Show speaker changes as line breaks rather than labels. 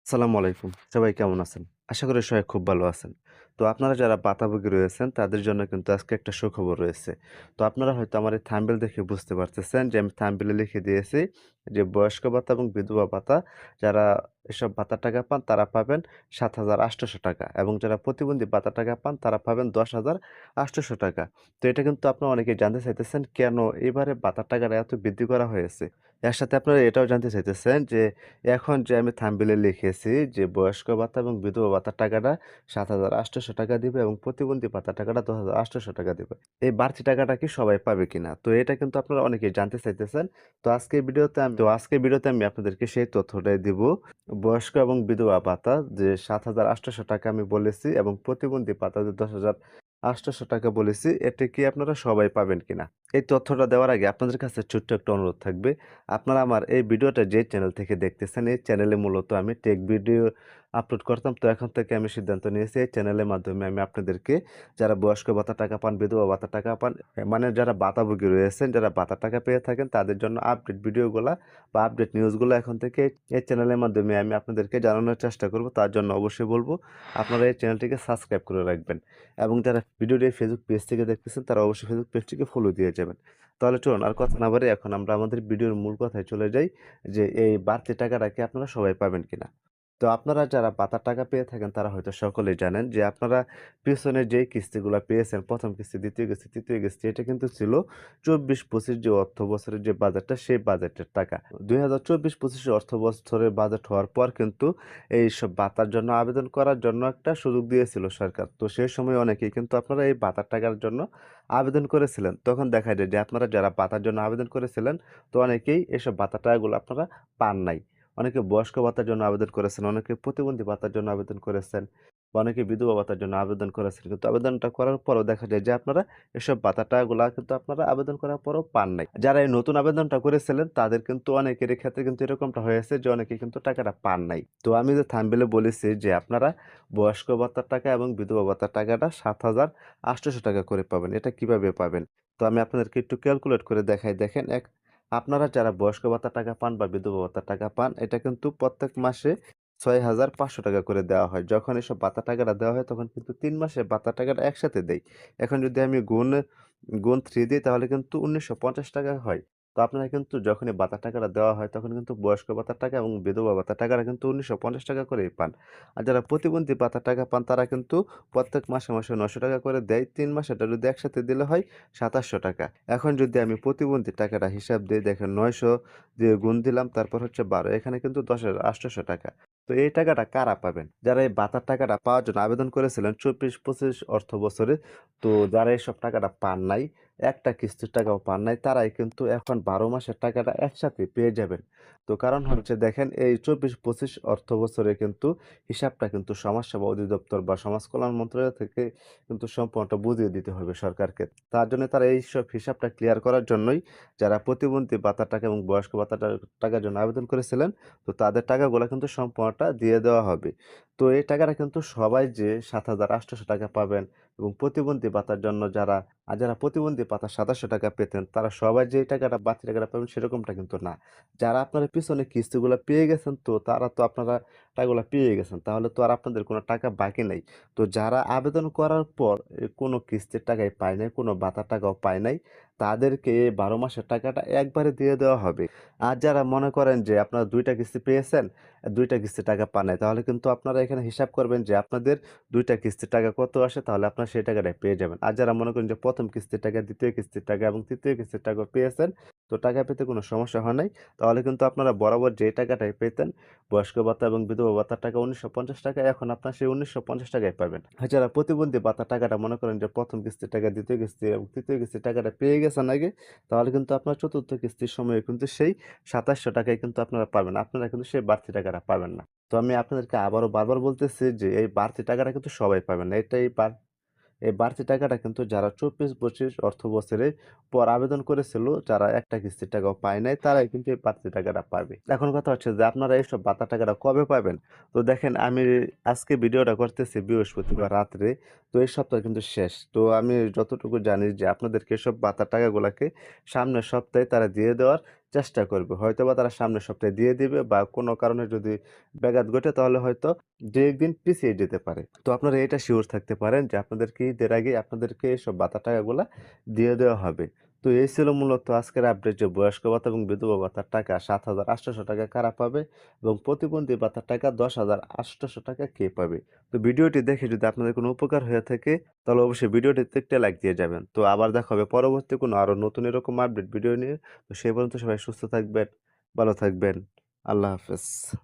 আসসালামু আলাইকুম। সবাই কেমন আছেন? আশা করি সবাই খুব ভালো আছেন। তো আপনারা যারা পাতাভোগী রয়েছেন তাদের জন্য কিন্তু আজকে একটা সুখবর রয়েছে। তো আপনারা হয়তো আমার এই থাম্বনেল দেখে বুঝতে পারতেছেন যে আমি থাম্বনেলে লিখে দিয়েছি যে বয়স্ক ভাতা এবং বিধবা ভাতা যারা এসব ভাতার টাকা পান তারা পাবেন ৳৭,৮০০ এবং যারা প্রতিবন্ধী ভাতার টাকা পান তারা পাবেন ৳১০,৮০০। তো এটা কিন্তু আপনারা অনেকেই জানতে চাইতেছেন কেন এবারে ভাতার টাকাটা এত বৃদ্ধি করা হয়েছে? এর সাথে আপনারা এটাও জানতে চাইতেছেন যে এখন যে আমি থাম্বনেইলে লিখেছি যে বয়স্ক ভাতা এবং বিধবা ভাতার টাকাটা ৳৭,৮০০ দিবে এবং প্রতিবন্ধী ভাতার টাকাটা ৳১০,৮০০ দিবে। এই বাড়তি টাকাটা কি সবাই পাবে কিনা? তো এটা কিন্তু আপনারা অনেকেই জানতে চাইতেছেন। তো আজকের ভিডিওতে আমি আপনাদেরকে সেই তথ্যটাই দিব। বয়স্ক এবং বিধবা ভাতা যে ৳৭,৮০০ আমি বলেছি এবং প্রতিবন্ধী ভাতা যে ৳১০,৮০০ বলেছি, এটা কি আপনারা সবাই পাবেন কিনা? এই তথ্যটা দেওয়ার আগে আপনাদের কাছে ছোট্ট একটা অনুরোধ থাকবে। আপনারা আমার এই ভিডিওটা যে চ্যানেল থেকে দেখতেছেন, এই চ্যানেলে মূলত আমি টেক ভিডিও আপলোড করতাম। তো এখন থেকে আমি সিদ্ধান্ত নিয়েছি এই চ্যানেলের মাধ্যমে আমি আপনাদেরকে যারা বয়স্ক ভাতার টাকা পান, বিধবা ভাতার টাকা পান, মানে যারা ভাতাভোগী রয়েছেন, যারা ভাতার টাকা পেয়ে থাকেন তাদের জন্য আপডেট ভিডিওগুলা বা আপডেট নিউজগুলো এখন থেকে এই চ্যানেলের মাধ্যমে আমি আপনাদেরকে জানানোর চেষ্টা করব। তার জন্য অবশ্যই বলব আপনারা এই চ্যানেলটিকে সাবস্ক্রাইব করে রাখবেন এবং যারা ভিডিওটি ফেসবুক পেজ থেকে দেখতেছেন তারা অবশ্যই ফেসবুক পেজটিকে ফলো দিয়ে যাবেন। তাহলে চলুন আর কথা না বাড়িয়ে এখন আমরা আমাদের ভিডিওর মূল কথায় চলে যাই যে এই বাড়তি টাকাটা কি আপনারা সবাই পাবেন কিনা? তো আপনারা যারা ভাতার টাকা পেয়ে থাকেন তারা হয়তো সকলেই জানেন যে আপনারা পেছনে যেই কিস্তিগুলা পেয়েছেন ১ম কিস্তি, ২য় কিস্তি, ৩য় কিস্তি এটা কিন্তু ছিল ২৪-২৫ যে অর্থ বছরের যে বাজেটটা সেই বাজেটের টাকা। ২০২৪-২৫ অর্থ বছরের বাজেট হওয়ার পর কিন্তু এইসব ভাতার জন্য আবেদন করার জন্য একটা সুযোগ দিয়েছিল সরকার। তো সেই সময় অনেকেই কিন্তু আপনারা এই ভাতার টাকার জন্য আবেদন করেছিলেন। তখন দেখা যায় যে আপনারা যারা ভাতার জন্য আবেদন করেছিলেন তো অনেকেই এসব ভাতার টাকাগুলো আপনারা পান নাই। অনেকে বয়স্ক ভাতার জন্য আবেদন করেছেন, অনেকে প্রতিবন্ধী ভাতার জন্য আবেদন করেছেন বা অনেকে বিধবা ভাতার জন্য আবেদন করেছেন। কিন্তু আবেদনটা করার পরেও দেখা যায় যে আপনারা এসব ভাতার টাকাগুলা কিন্তু আপনারা আবেদন করার পরেও পান নাই। যারা এই নতুন আবেদনটা করেছিলেন তাদের কিন্তু অনেকেরই ক্ষেত্রে কিন্তু এরকমটা হয়েছে যে অনেকে কিন্তু টাকাটা পান নাই। তো আমি যে থাম্বনেইলে বলেছি যে আপনারা বয়স্ক ভাতার টাকা এবং বিধবা ভাতার টাকাটা ৳৭,৮০০ করে পাবেন। এটা কিভাবে পাবেন? তো আমি আপনাদেরকে একটু ক্যালকুলেট করে দেখাই। দেখেন আপনারা যারা বয়স্ক ভাতার টাকা পান বা বিধবা ভাতার টাকা পান, এটা কিন্তু প্রত্যেক মাসে ৳৬,৫০০ করে দেওয়া হয়। যখন এসব ভাতার টাকাটা দেওয়া হয় তখন কিন্তু ৩ মাসে ভাতার টাকাটা একসাথে দেয়। এখন যদি আমি গুণ 3 দিই তাহলে কিন্তু ৳১৯৫০ হয়। তো আপনারা কিন্তু যখনই ভাতার টাকাটা দেওয়া হয় তখন কিন্তু বয়স্ক ভাতার টাকা এবং বিধবা ভাতার টাকাটা কিন্তু ৳১৯৫০ করেই পান। আর যারা প্রতিবন্ধী ভাতার টাকা পান তারা কিন্তু প্রত্যেক মাসে ৳৯০০ করে দেয়। ৩ মাস এটা যদি একসাথে দিলে হয় ৳২৭০০। এখন যদি আমি প্রতিবন্ধী টাকাটা হিসাব দেই দেখেন ৯০০ দিয়ে গুণ দিলাম তারপর হচ্ছে ১২ এখানে কিন্তু ৳১০,৮০০। তো এই টাকাটা কারা পাবেন? যারা এই ভাতার টাকাটা পাওয়ার জন্য আবেদন করেছিলেন ২৪-২৫ অর্থ বছরে, তো যারা এসব টাকাটা পান নাই, একটা কিস্তির টাকাও পান নাই, তারাই কিন্তু এখন ১২ মাসের টাকাটা একসাথে পেয়ে যাবেন। তো কারণ হচ্ছে দেখেন এই ২৪-২৫ অর্থ বছরে কিন্তু হিসাবটা কিন্তু সমাজসেবা অধিদপ্তর বা সমাজ কল্যাণ মন্ত্রণালয় থেকে কিন্তু সম্পূর্ণটা বুঝিয়ে দিতে হবে সরকারকে। তার জন্য তারা এইসব হিসাবটা ক্লিয়ার করার জন্যই যারা প্রতিবন্ধী ভাতার টাকা এবং বয়স্ক ভাতার টাকার জন্য আবেদন করেছিলেন, তো তাদের টাকাগুলা কিন্তু সম্পূর্ণটা দিয়ে দেওয়া হবে। তো এই টাকাটা কিন্তু সবাই যে ৳৭,৮০০ পাবেন এবং প্রতিবন্ধী ভাতার জন্য যারা প্রতিবন্ধী ভাতা ৳২৭০০ পেতেন, তারা সবাই যে এই টাকাটা বাড়তি টাকাটা পাবেন সেরকমটা কিন্তু না। যারা আপনারা পিছনে কিস্তিগুলা পেয়ে গেছেন তো তারা তো আপনারা টাকাগুলা পেয়ে গেছেন। তাহলে তো আর আপনাদের কোনো টাকা বাকি নাই। তো যারা আবেদন করার পর কোনো কিস্তির টাকাই পায় নাই, কোনো ভাতার টাকাও পায় নাই, তাদেরকে এই ১২ মাসের টাকাটা একবারে দিয়ে দেওয়া হবে। আর যারা মনে করেন যে আপনারা ২ টা কিস্তি পেয়েছেন, ২ টা কিস্তির টাকা পান নাই, তাহলে কিন্তু আপনারা এখানে হিসাব করবেন যে আপনাদের ২ টা কিস্তির টাকা কত আসে, তাহলে আপনারা সেই টাকাটাই পেয়ে যাবেন। আর যারা মনে করেন যে ১ম কিস্তির টাকা, ২য় কিস্তির টাকা এবং ৩য় কিস্তির টাকা পেয়েছেন, তো টাকা পেতে কোনো সমস্যা হয় নাই, তাহলে কিন্তু আপনারা বরাবর যে টাকাটাই পেতেন বয়স্ক ভাতা এবং বিধবা ভাতার টাকা ৳১৯৫০ এখন আপনার সেই ৳১৯৫০ পাবেন। আর যারা প্রতিবন্ধী ভাতার টাকাটা মনে করেন যে ১ম কিস্তির টাকা, ২য় কিস্তি এবং ৩য় কিস্তির টাকাটা পেয়ে গেছেন আগে, তাহলে কিন্তু আপনার ৪র্থ কিস্তির সময়ে কিন্তু সেই ৳২৭০০ কিন্তু আপনারা পাবেন। আপনারা কিন্তু সেই বাড়তি টাকাটা পাবেন না। তো আমি আপনাদেরকে আবারও বারবার বলতেছি যে এই বাড়তি টাকাটা কিন্তু সবাই পাবেন না। এই বাড়তি টাকাটা কিন্তু যারা ২৪-২৫ অর্থবছরের পর আবেদন করেছিল, যারা একটা কিস্তির টাকাও পায় নাই, তারাই কিন্তু এই বাড়তি টাকাটা পাবে। এখন কথা হচ্ছে যে আপনারা এইসব ভাতা টাকাটা কবে পাবেন? তো দেখেন আমি আজকে ভিডিওটা করতেছি বৃহস্পতিবার রাত্রে। তো এই সপ্তাহ কিন্তু শেষ। তো আমি যতটুকু জানি যে আপনাদেরকে এসব ভাতার টাকাগুলাকে সামনের সপ্তাহে তারা দিয়ে দেওয়ার চেষ্টা করবে। হয়তোবা তারা সামনের সপ্তাহে দিয়ে দিবে বা কোনো কারণে যদি ব্যাঘাত ঘটে তাহলে হয়তো ২-১ দিন পিছিয়ে যেতে পারে। তো আপনারা এটা সিওর থাকতে পারেন যে আপনাদেরকে ঈদের আগেই আপনাদেরকে এসব ভাতার টাকাগুলা দিয়ে দেওয়া হবে। তো এই ছিল মূলত আজকের আপডেট যে বয়স্ক ভাতা এবং বিধবা ভাতার টাকা ৳৭,৮০০ কারা পাবে এবং প্রতিবন্ধী ভাতার টাকা ৳১০,৮০০ কে পাবে। তো ভিডিওটি দেখে যদি আপনাদের কোনো উপকার হয়ে থাকে তাহলে অবশ্যই ভিডিওটিতে একটা লাইক দিয়ে যাবেন। তো আবার দেখা হবে পরবর্তী কোনো আরো নতুন এরকম আপডেট ভিডিও নিয়ে। তো সেই পর্যন্ত সবাই সুস্থ থাকবেন, ভালো থাকবেন। আল্লাহ হাফেজ।